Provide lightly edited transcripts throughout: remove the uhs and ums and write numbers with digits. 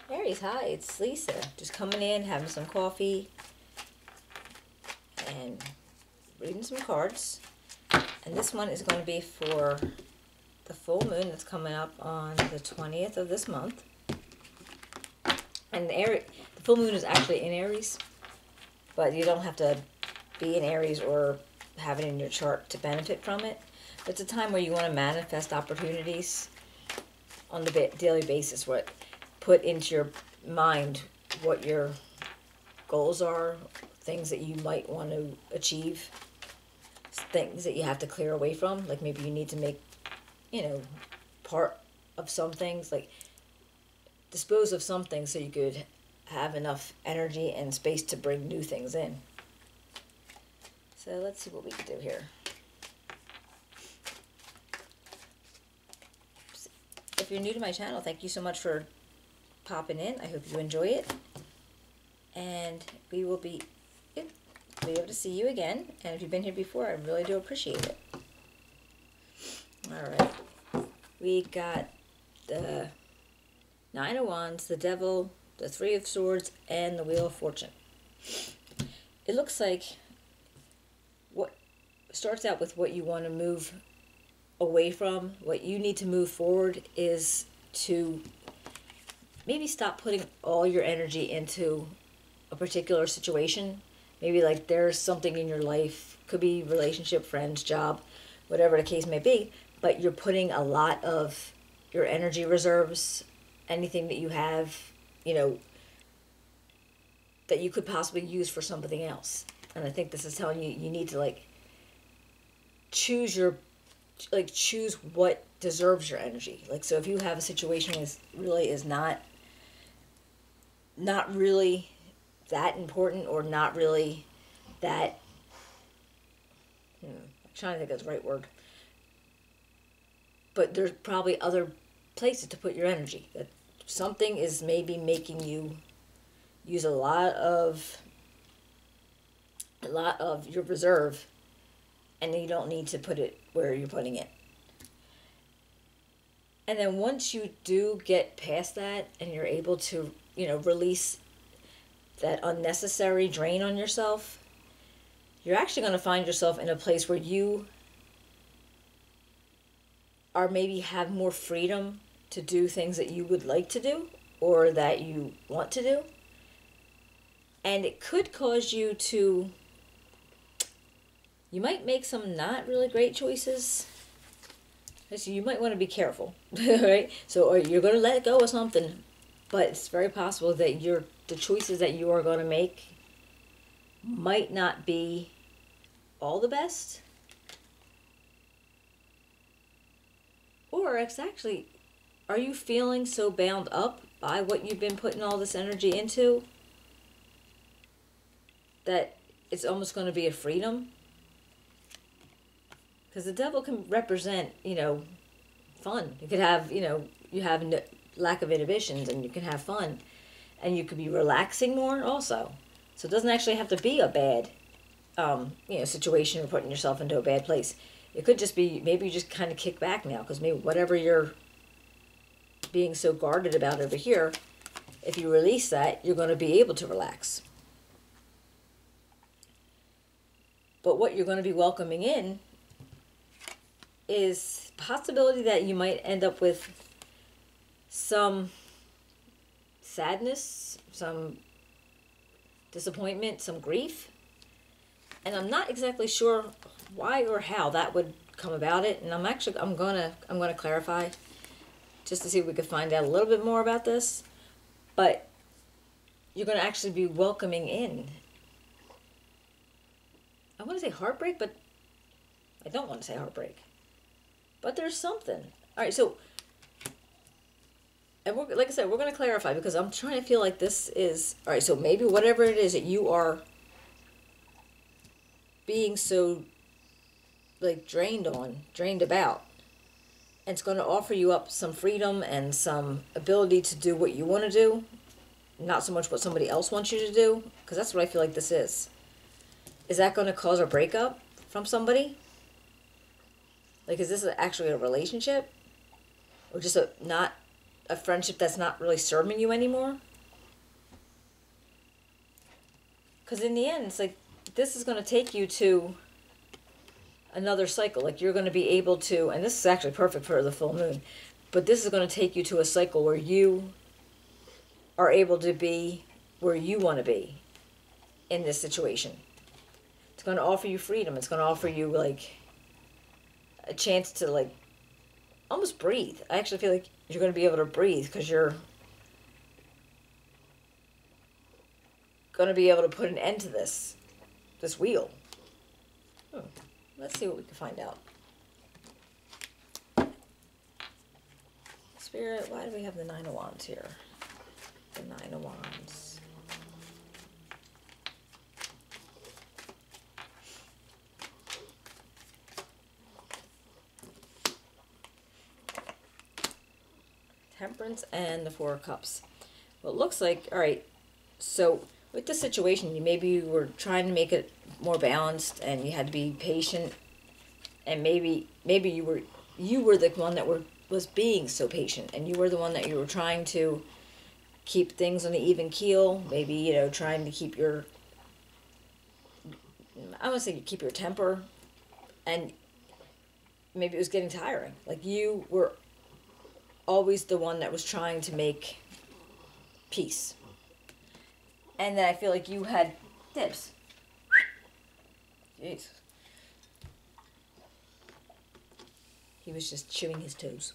Aries, hi, it's Lisa. Just coming in, having some coffee, and reading some cards. And this one is going to be for the full moon that's coming up on the 20th of this month. And the full moon is actually in Aries, but you don't have to be in Aries or have it in your chart to benefit from it. It's a time where you want to manifest opportunities on the daily basis. What put into your mind what your goals are, things that you might want to achieve, things that you have to clear away from. Like maybe you need to make, part of some things, like dispose of some things so you could have enough energy and space to bring new things in. So let's see what we can do here. If you're new to my channel, thank you so much for popping in. I hope you enjoy it. And we will be able to see you again. And if you've been here before, I really do appreciate it. Alright. We got the Nine of Wands, the Devil, the Three of Swords, and the Wheel of Fortune. It looks like what starts out with what you want to move away from. What you need to move forward is to maybe stop putting all your energy into a particular situation. Maybe like there's something in your life, could be relationship, friends, job, whatever the case may be, but you're putting a lot of your energy reserves, anything that you have, that you could possibly use for something else. And I think this is telling you you need to choose what deserves your energy. Like, so if you have a situation that really is not really that important, or not really that, I'm trying to think of the right word, but there's probably other places to put your energy. That something is maybe making you use a lot of your reserve, and you don't need to put it where you're putting it. And then once you do get past that and you're able to, release that unnecessary drain on yourself, you're actually going to find yourself in a place where you are maybe have more freedom to do things that you would like to do or that you want to do. And it could cause you to, you might make some not really great choices. So you might want to be careful, right? So, or you're going to let go of something, but it's very possible that the choices that you are going to make might not be all the best. Or it's actually, are you feeling so bound up by what you've been putting all this energy into that it's almost going to be a freedom? Because the Devil can represent, fun. You could have, you have lack of inhibitions, and you can have fun. And you could be relaxing more also. So it doesn't actually have to be a bad, situation or putting yourself into a bad place. It could just be, maybe you just kind of kick back now, because maybe whatever you're being so guarded about over here, if you release that, you're going to be able to relax. But what you're going to be welcoming in is possibility that you might end up with some sadness, some disappointment, some grief. And I'm not exactly sure why or how that would come about it. And I'm gonna clarify just to see if we could find out a little bit more about this. But you're gonna actually be welcoming in, I want to say heartbreak, but I don't want to say heartbreak. But there's something. All right, so, and like I said, we're going to clarify, because I'm trying to feel like this is, all right, so maybe whatever it is that you are being so, drained about, and it's going to offer you up some freedom and some ability to do what you want to do, not so much what somebody else wants you to do, because that's what I feel like this is. Is that going to cause a breakup from somebody? Like, is this actually a relationship? Or just a not a friendship that's not really serving you anymore. Because in the end, it's like, this is going to take you to another cycle. Like, you're going to be able to, and this is actually perfect for the full moon, but this is going to take you to a cycle where you are able to be where you want to be in this situation. It's going to offer you freedom. It's going to offer you, like, a chance to, like, almost breathe. I actually feel like you're going to be able to breathe because you're going to be able to put an end to this wheel. Let's see what we can find out. Spirit, why do we have the Nine of Wands here? The Nine of Wands. Temperance and the Four of Cups. Well, it looks like, all right, so with the situation, maybe you were trying to make it more balanced and you had to be patient, and maybe you were the one that was being so patient, and you were the one that you were trying to keep things on an even keel, maybe, you know, trying to keep your, I want to say keep your temper, and maybe it was getting tiring. Like, you were always the one that was trying to make peace. And then I feel like you had dibs. Jeez. He was just chewing his toes.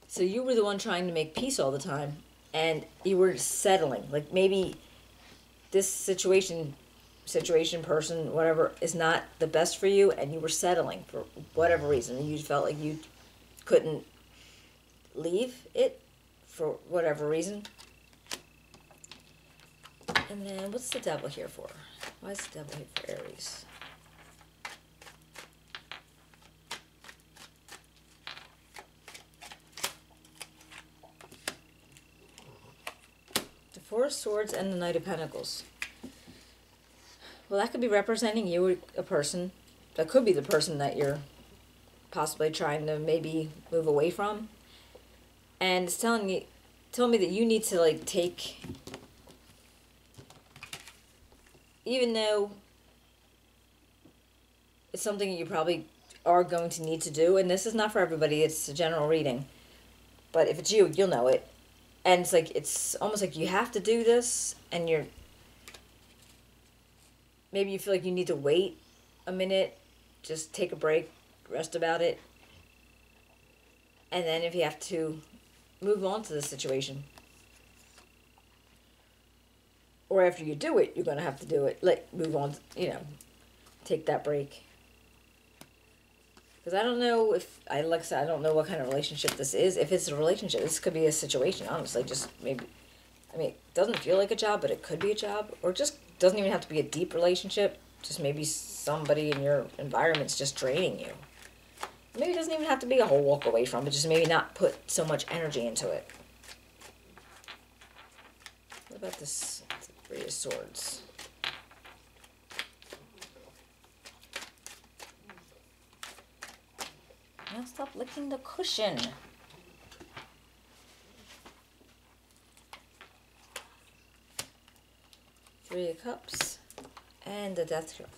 So you were the one trying to make peace all the time, and you were settling. Like, maybe this situation, person, whatever, is not the best for you, and you were settling for whatever reason. You felt like you couldn't leave it for whatever reason. And then, what's the Devil here for? Why is the Devil here for Aries? The Four of Swords and the Knight of Pentacles. Well, that could be representing you, a person. That could be the person that you're possibly trying to maybe move away from. And it's telling me that you need to, like, take, even though it's something you probably are going to need to do, and this is not for everybody, it's a general reading, but if it's you, you'll know it. And it's like, it's almost like you have to do this, and maybe you feel like you need to wait a minute, just take a break, rest about it, and then if you have to, move on to the situation. Or after you do it, you're going to have to do it. Like, move on, you know, take that break. Because I don't know if, like I said, I don't know what kind of relationship this is. If it's a relationship, this could be a situation, honestly. Just maybe, I mean, it doesn't feel like a job, but it could be a job. Or just doesn't even have to be a deep relationship. Just maybe somebody in your environment's just draining you. Maybe it doesn't even have to be a whole walk away from, but just maybe not put so much energy into it. What about this Three of Swords? Now stop licking the cushion. Three of Cups and the Death card.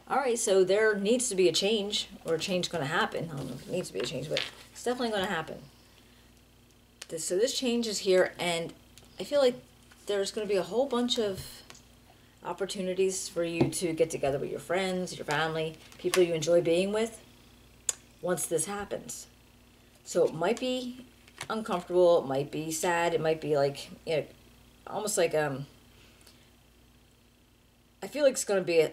Alright, so there needs to be a change, or a change going to happen. I don't know if it needs to be a change, but it's definitely going to happen. So this change is here, and I feel like there's going to be a whole bunch of opportunities for you to get together with your friends, your family, people you enjoy being with, once this happens. So it might be uncomfortable, it might be sad, it might be like, you know, almost like, I feel like it's going to be a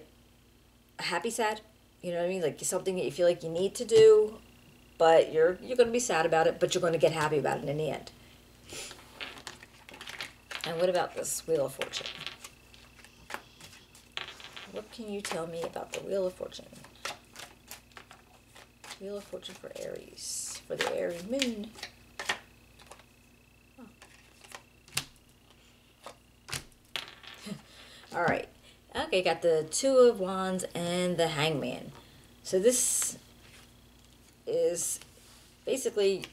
happy sad, you know what I mean? Like, something that you feel like you need to do, but you're going to be sad about it, but you're going to get happy about it in the end. And what about this Wheel of Fortune? What can you tell me about the Wheel of Fortune? Wheel of Fortune for Aries, for the Aries moon. Oh. All right. Okay, got the Two of Wands and the Hangman. So this is basically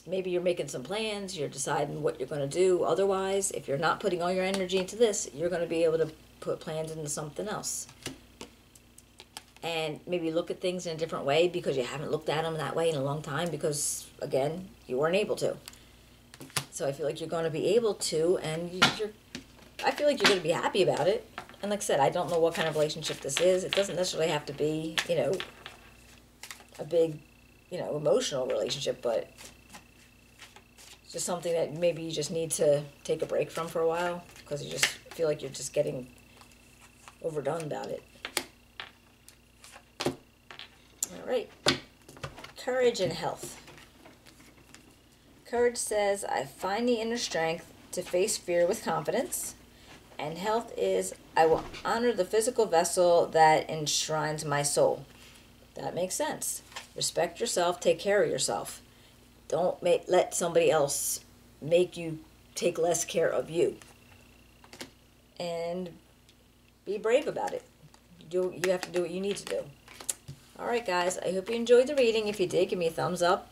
maybe you're making some plans, you're deciding what you're going to do. Otherwise, if you're not putting all your energy into this, you're going to be able to put plans into something else. And maybe look at things in a different way because you haven't looked at them that way in a long time because, again, you weren't able to. So I feel like you're going to be able to, and I feel like you're going to be happy about it. And like I said, I don't know what kind of relationship this is. It doesn't necessarily have to be, a big, emotional relationship, but it's just something that maybe you just need to take a break from for a while because you just feel like you're just getting overdone about it. All right. Courage and health. Courage says, I find the inner strength to face fear with confidence. And health is, I will honor the physical vessel that enshrines my soul. That makes sense. Respect yourself, take care of yourself. Don't let somebody else make you take less care of you. And be brave about it. You have to do what you need to do. All right, guys, I hope you enjoyed the reading. If you did, give me a thumbs up.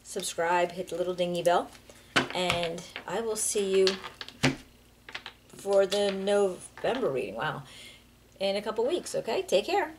Subscribe, hit the little dingy bell. And I will see you for the November reading. Wow. In a couple weeks, okay? Take care.